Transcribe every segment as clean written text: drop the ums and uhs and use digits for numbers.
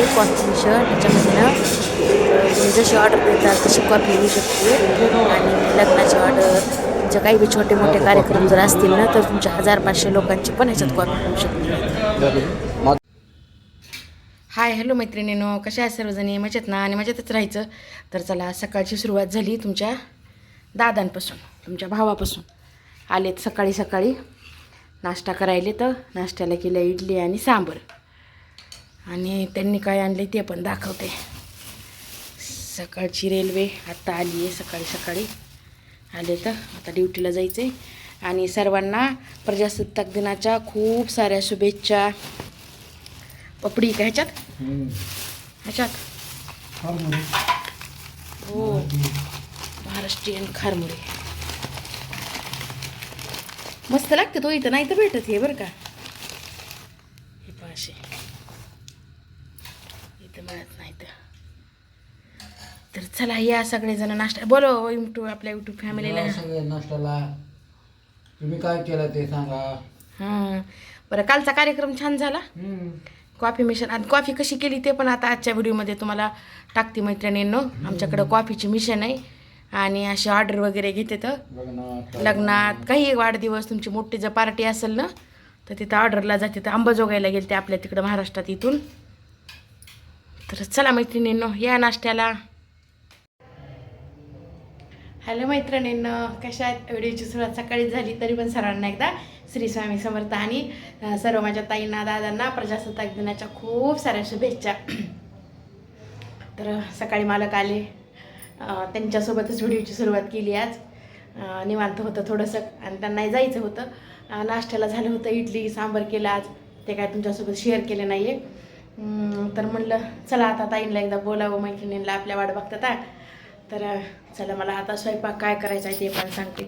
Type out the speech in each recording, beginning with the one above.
आहे coffee mission. त्याच्यामध्ये ना तुम्ही जशी ऑर्डर देताल तशी कॉफी येऊ शकते. आणि लग्नाची ऑर्डर, तुमच्या काही बी छोटे मोठे कार्यक्रम जर असतील ना तर तुमच्या 1500 लोकांची पण ह्याच्यात कॉफी होऊ शकते. हाय हॅलो मैत्रिणींनो, कशा आहे सर्वजणी? मजेत ना? आणि मजेतच राहायचं. तर चला, सकाळची सुरुवात झाली तुमच्या दादांपासून, तुमच्या भावापासून. आलेत सकाळी सकाळी नाश्ता करायले. तर नाश्त्याला केलं इडली आणि सांबर. आणि त्यांनी काय आणले ते पण दाखवते. सकाळची रेल्वे आत्ता आली आहे, सकाळी सकाळी आले. तर आता ड्युटीला जायचं आहे. आणि सर्वांना प्रजासत्ताक दिनाच्या खूप साऱ्या शुभेच्छा. पपडी का ह्याच्यात हो, महाराष्ट्रीयन खारमुरे मस्त लागते. तो इथं नाही तर भेटत हे बरं का, हे पाशे इथं मिळत नाही. तर चला या सगळेजण नाश्ता बोलो यूट्यूब, आपल्या यूट्यूब फॅमिलीला. नाश्त्याला तुम्ही काय केलं ते सांगा. हां बरं, कालचा कार्यक्रम छान झाला. कॉफी मिशन, आणि कॉफी कशी केली ते पण आता आजच्या व्हिडिओमध्ये तुम्हाला टाकते मैत्रिणींनो. आमच्याकडं कॉफीची मिशन आहे आणि अशी ऑर्डर वगैरे घेते. तर लग्नात काही वाढदिवस, तुमची मोठी जर पार्टी असेल ना तर तिथं ऑर्डरला जाते. तर अंबाजोगाईला गेले ते आपल्या तिकडं महाराष्ट्रात इथून. तर चला मैत्रिणींनो या नाश्त्याला. हॅलो मैत्रिणींनो, कशा आहेत? व्हिडिओची सुरुवात सकाळी झाली तरी पण सर्वांना एकदा श्री स्वामी समर्थ आणि सर्व माझ्या ताईंना दादांना प्रजासत्ताक दिनाच्या खूप साऱ्या शुभेच्छा. तर सकाळी मालक आले, त्यांच्यासोबतच व्हिडिओची सुरुवात केली. आज निवांत होतं थोडंसं आणि त्यांनाही जायचं होतं. नाश्त्याला झालं होतं इडली सांबर केलं आज, ते काय तुमच्यासोबत शेअर केले नाही आहे. तर म्हणलं चला आता ताईंना एकदा बोलावं, मैत्रिणींना आपल्या वाट बघतात. तर चला, मला आता स्वयंपाक काय करायचा आहे ते पण सांगते.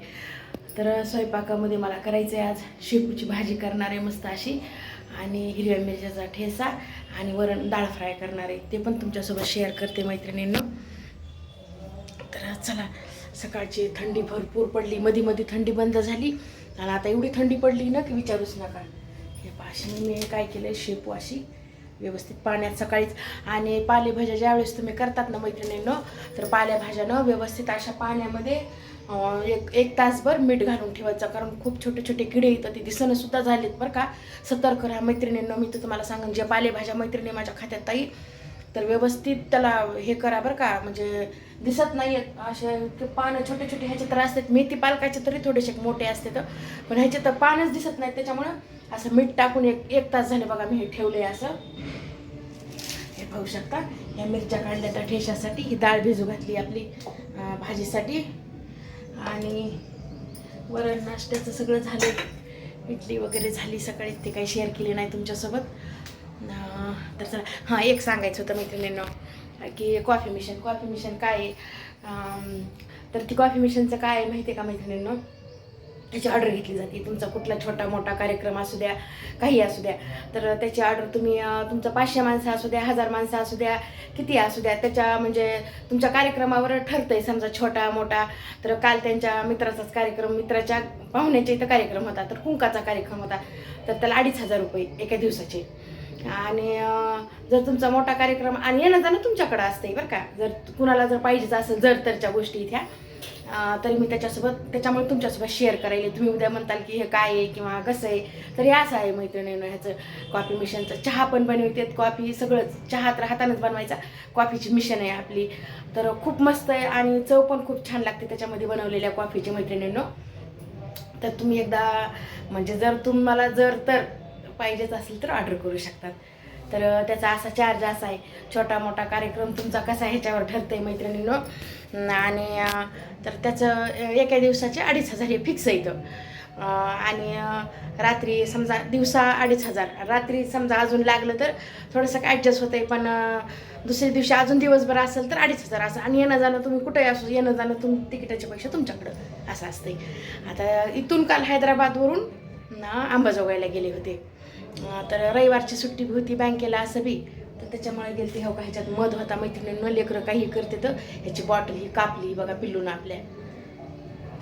तर स्वयंपाकामध्ये मला करायचं आहे आज शेपूची भाजी करणार आहे मस्त अशी, आणि हिरव्या मिरच्याचा ठेचा, आणि वरण डाळ फ्राय करणार आहे. ते पण तुमच्यासोबत शेअर करते मैत्रिणींनो. तर चला, सकाळची थंडी भरपूर पडली, मध्ये मध्ये थंडी बंद झाली आणि आता एवढी थंडी पडली ना की विचारूच नका. हे पाशी मी काय केलं, शेपू अशी व्यवस्थित पाण्यात सकाळीच. आणि पालेभाज्या ज्यावेळेस तुम्ही करतात ना मैत्रिणींनो, तर पालेभाज्यानं व्यवस्थित अशा पाण्यामध्ये एक तासभर मीठ घालून ठेवायचं. कारण खूप छोटे छोटे किडे येतात, ते दिसणं सुद्धा झालेत बरं का. सतर्क राहा मैत्रिणींनो. मी तर तुम्हाला सांगेन, ज्या पालेभाज्या मैत्रिणी माझ्या खात्यात ताई, तर व्यवस्थित त्याला हे करा बरं का. म्हणजे दिसत नाही आहेत असे पानं छोटे छोटे ह्याचे तर असतात. मेथी पालकाचे तरी थोडेसे मोठे असतात, पण ह्याचे तर पानच दिसत नाहीत. त्याच्यामुळं असं मीठ टाकून एक तास झाले बघा मी हे ठेवले असं. हे पाहू शकता, या मिरच्या काढल्या त्या ठेशासाठी. ही डाळ भिजू घातली आपली भाजीसाठी. आणि वरण नाश्त्याचं सगळं झालं, इडली वगैरे झाली सकाळी, ते काही शेअर केली नाही तुमच्यासोबत. तर चला, हां एक सांगायचं होतं मैत्रिणींनो की कॉफी मिशन काय आहे. तर ती कॉफी मिशनचं काय आहे माहिती आहे का मैत्रिणींनो, त्याची ऑर्डर घेतली जाते. तुमचा कुठला छोटा मोठा कार्यक्रम असू द्या, काही असू द्या, तर त्याची ऑर्डर तुम्ही तुमचं 500 माणसं असू द्या, 1000 माणसं असू द्या, किती असू द्या, त्याच्या म्हणजे तुमच्या कार्यक्रमावर ठरतं आहे. समजा छोटा मोठा, तर काल त्यांच्या मित्राचाच कार्यक्रम, मित्राच्या पाहुण्याच्या इथं कार्यक्रम होता, तर कुंकाचा कार्यक्रम होता, तर त्याला 2500 रुपये एका दिवसाचे. आणि जर तुमचा मोठा कार्यक्रम, आणि येणं जाणं तुमच्याकडं असते बरं का. जर कुणाला जर पाहिजेच असेल जर तरच्या गोष्टी इथ्या, तरी मी त्याच्यामुळे तुमच्यासोबत शेअर करायला. तुम्ही उद्या म्हणताल की हे काय आहे किंवा कसं आहे, तर हे असं आहे मैत्रिणींनो ह्याचं कॉफी मिशनचं. चहा पण बनवतात, कॉफी सगळंच. चहा तर हातानंच बनवायचा, कॉफीची मिशन आहे आपली. तर खूप मस्त आहे आणि चव पण खूप छान लागते त्याच्यामध्ये बनवलेल्या कॉफीची मैत्रिणींनो. तर तुम्ही एकदा म्हणजे जर तुम्हाला जर तर पाहिजेच असेल तर ऑर्डर करू शकतात. तर त्याचा असा चार्ज असा आहे, छोटा मोठा कार्यक्रम तुमचा कसा ह्याच्यावर ठरतं आहे मैत्रिणींनो. आणि तर त्याचं एका दिवसाचे 2500 हे फिक्स आहे इथं. आणि रात्री समजा दिवसा 2500, रात्री समजा अजून लागलं तर थोडंसं ॲडजस्ट होतं आहे. पण दुसऱ्या दिवशी अजून दिवसभर असेल तर 2500 असं. आणि येणं जाणं तुम्ही कुठेही असू, येणं जाणं तिकिटाचे पैसे तुमच्याकडं असं असतं आहे. आता इथून काल हैदराबादवरून अंबाजोगाईला गेले होते. तर रविवारची सुट्टी होती बँकेला असं बी, तर त्याच्यामुळे गेले ते. हो का, ह्याच्यात मध होता मैत्रिणींनो. लेकरं काही करते तर ह्याची बॉटल ही कापली बघा पिल्लून आपल्या,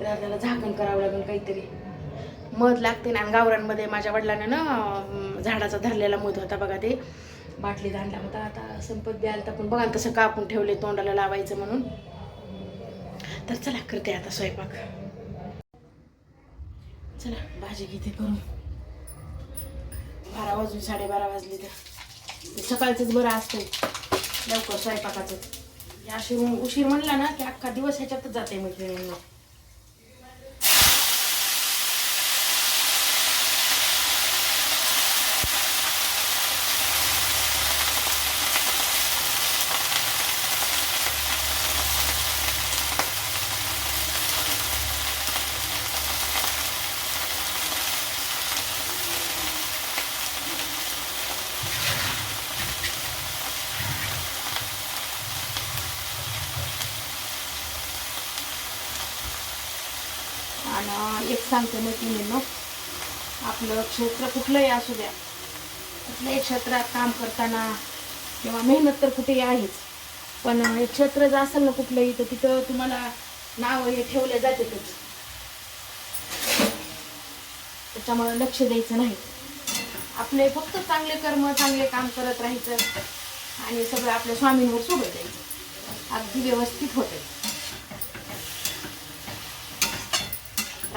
तर त्याला झाकण करावं लागेल काहीतरी. मध लागते ना. आणि गावरांमध्ये माझ्या वडिलांना ना झाडाचा धरलेला मध होता बघा, ते बाटलीत आणला होता. आता संपत बी आलता, पण बघा तसं कापून ठेवले तोंडाला लावायचं म्हणून. तर चला करते आता स्वयंपाक. चला भाजी घेते करून. 12 वाजून 12:30 वाजले. तर सकाळचंच बरं असतं लवकर स्वयंपाकाचं. अशी उशीर म्हणला ना की अख्खा दिवस ह्याच्यातच जाते मैत्रिणींना. आणि एक सांगते मैत्रिणींनो, आपलं क्षेत्र कुठलंही असू द्या, कुठल्याही क्षेत्रात काम करताना किंवा मेहनत तर कुठेही आहेच, पण एक क्षेत्र जर असेल ना कुठलंही, तर तिथं तुम्हाला नाव हे ठेवले जातेच. त्याच्यामुळे लक्ष द्यायचं नाही. आपले फक्त चांगले कर्म, चांगले काम करत राहायचं आणि सगळं आपल्या स्वामींवर सोडून द्यायचं. अगदी व्यवस्थित होते.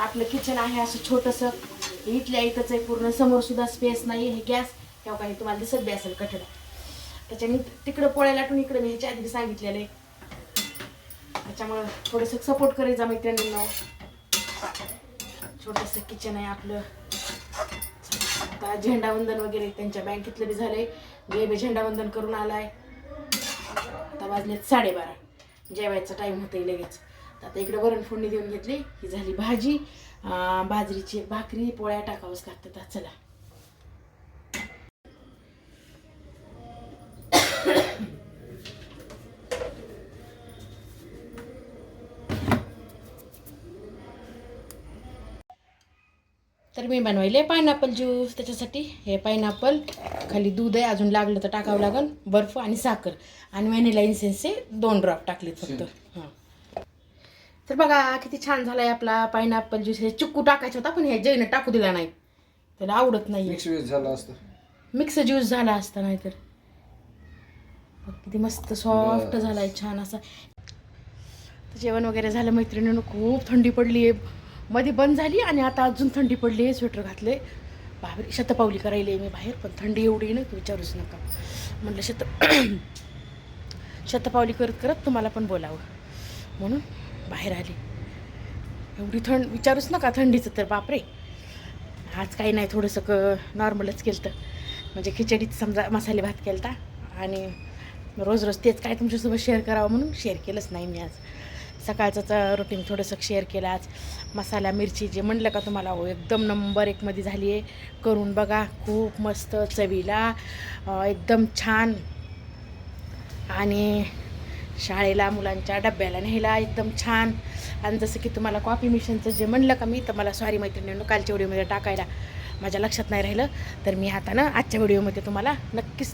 आपलं किचन आहे असं छोटंसं, इथल्या इथंच आहे पूर्ण. समोर सुद्धा स्पेस नाही. हे गॅस तेव्हा काही तुम्हाला दिसत बी असेल कठडा, त्याच्याने तिकडं पोळ्या लाटून इकडे मी ह्याच्या आधी सांगितलेलं आहे. त्याच्यामुळं थोडंसं सपोर्ट करायचा मैत्रिणींना. छोटंसं किचन आहे आपलं. आता झेंडावंदन वगैरे त्यांच्या बँकेतलं बी झालंय. बी झेंडावंदन करून आलाय. आता वाजलेत 12:30. जेवायचा टाईम होतंय लगेच. आता इकडे वरण फोडणी देऊन घेतली. ही झाली भाजी. बाजरीची भाकरी पोळ्या टाकावंच लागतात. चला तर मी बनवायले पायनॅपल ज्यूस. त्याच्यासाठी हे पायनॅपल, खाली दूध आहे, अजून लागलं तर टाकावं लागेल, बर्फ आणि साखर आणि व्हॅनिला इन्सेन्सचे 2 ड्रॉप टाकलेत फक्त. हां, तर बघा किती छान झालाय आपला पायनॅपल ज्यूस. हे चिक्कू टाकायचा होता पण हे जैन टाकू दिला नाही, त्याला आवडत नाही. मिक्स ज्यूस झाला असतं, मिक्स ज्यूस झाला असता नाही तर. किती मस्त सॉफ्ट झालाय, छान असा. जेवण वगैरे झालं मैत्रिणीनं. खूप थंडी पडली आहे, मध्ये बंद झाली आणि आता अजून थंडी पडली आहे. स्वेटर घातले, बाहेर शतपावली करायला मी बाहेर, पण थंडी एवढी ना की विचारूच नका. म्हटलं शतपावली करत करत तुम्हाला पण बोलावं म्हणून बाहेर आली. एवढी विचारूच नका थंडीचं. तर बापरे, आज काही नाही, थोडंसं नॉर्मलच केलं. म्हणजे खिचडीत समजा मसाले भात केला आणि रोज रोज तेच काय तुमच्यासोबत शेअर करावं म्हणून शेअर केलंच नाही मी आज. सकाळचंच रुटीन थोडंसं शेअर केलं आज. मसाला मिरची जे म्हणलं का तुम्हाला, हो एकदम नंबर 1 मध्ये झाली आहे. करून बघा, खूप मस्त चवीला, एकदम छान. आणि शाळेला मुलांच्या डब्याला न्यायला एकदम छान. आणि जसं की तुम्हाला कॉफी मिशनचं जे म्हणलं का मी, तर मला सॉरी मैत्रिणींनो, कालच्या व्हिडिओमध्ये टाकायला माझ्या लक्षात नाही राहिलं. तर मी आता ना आजच्या व्हिडिओमध्ये तुम्हाला नक्कीच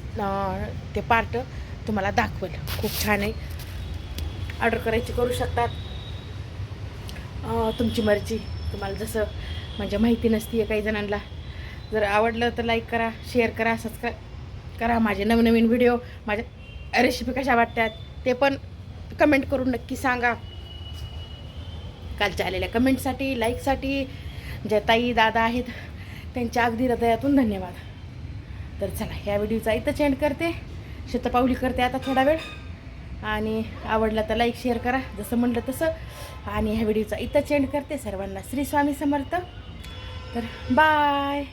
ते पार्ट तुम्हाला दाखवेल. खूप छान आहे. ऑर्डर करायची करू शकतात, तुमची मर्जी. तुम्हाला जसं म्हणजे माहिती नसते काही जणांना. जर आवडलं तर लाईक करा, शेअर करा, सबस्क्राईब करा. माझे नवनवीन व्हिडिओ, माझ्या रेसिपी कशा वाटतात ते पण कमेंट करून नक्की सांगा. कालच्या आलेल्या कमेंटसाठी, लाईकसाठी ज्या ताई दादा आहेत त्यांच्या अगदी हृदयातून धन्यवाद. तर चला, ह्या व्हिडिओचा इथंच एंड करते. शतपावली करते आता थोडा वेळ. आणि आवडला तर लाईक शेअर करा जसं म्हणलं तसं. आणि ह्या व्हिडिओचा इथंच एंड करते. सर्वांना श्री स्वामी समर्थ. तर बाय.